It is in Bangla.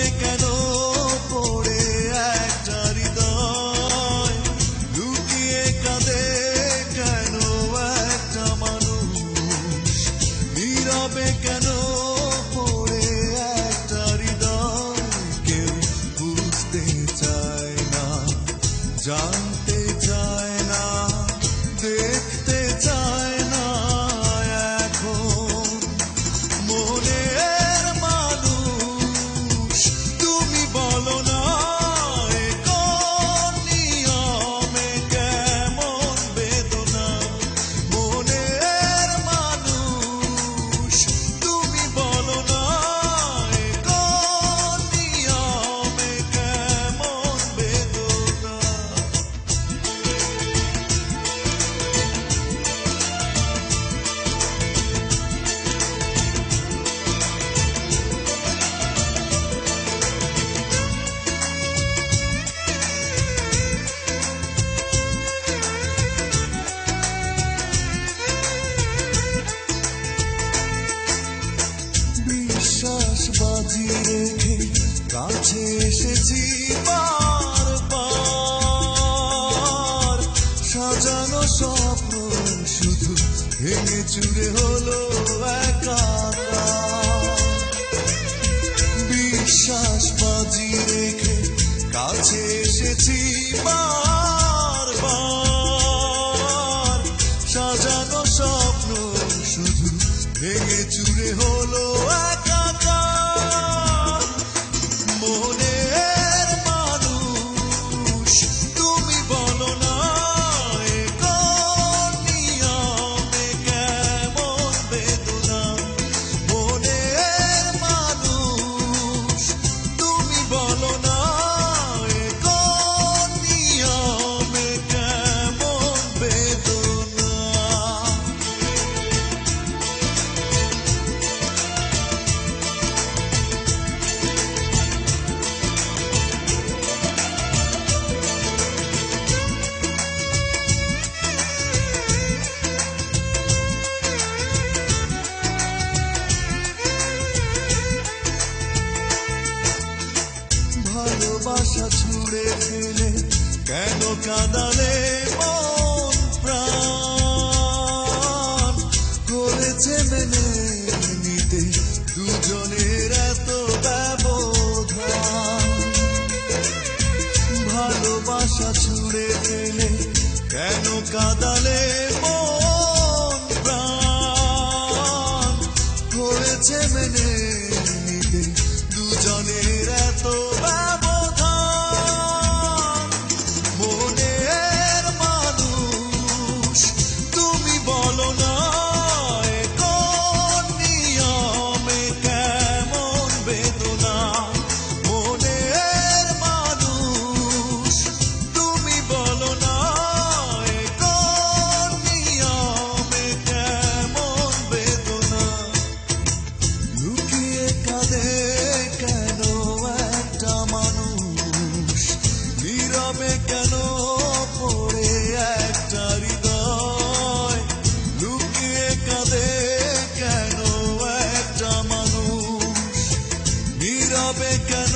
নীরবে কেন পড়ে একটা হৃদয়, লুকিয়ে কাঁদে কেন একটা মানুষ, নীরবে কেন পড়ে একটা হৃদয়, কেউ বুঝতে চায় না, জানতে চায় না, দেখতে চায় না এখন। মনের মানুষ তুমি বলো না, এ কোন নিয়মে কেমন বেদনা। মনের মানুষ তুমি বলো না, এ কোন নিয়মে কেমন বেদনা। বিশ্বাস বাজি রেখে কাছে এসেছি বারবার, সাজানো স্বপ্ন শুধু ভেঙে চুরে হলো একাকার। বিশ্বাস বাজি রেখে কাছে এসেছি বারবার, সাজানো স্বপ্ন শুধু ভেঙে চুরে হলো একাকার। মনের মানুষ তুমি বলো না, এ কোন নিয়মে কেমন বেদনা। মনের মানুষ তুমি বলো না, এ কোন নিয়মে কেমন বেদনা। ভালোবাসা ছুড়ে ফেলে কেন কাঁদালে মন প্রাণ, করেছে মেনে নিতে দুজনের এত ব্যবধান। ভালোবাসা ছুড়ে ফেলে কেন কাঁদালে মন প্রাণ, করেছে মেনে নিতে দুজনের এত ব্যবধান। মনের মানুষ তুমি বলো না, এ কোন নিয়মে কেমন বেদনা। মনের মানুষ তুমি বলো না, এ কোন নিয়মে কেমন বেদনা। লুকিয়ে কাঁদে কেন একটা মানুষ, নীরবে কেন পড়ে একটা হৃদয়, লুকিয়ে কাঁদে কেন একটা মানুষ, নীরবে কেন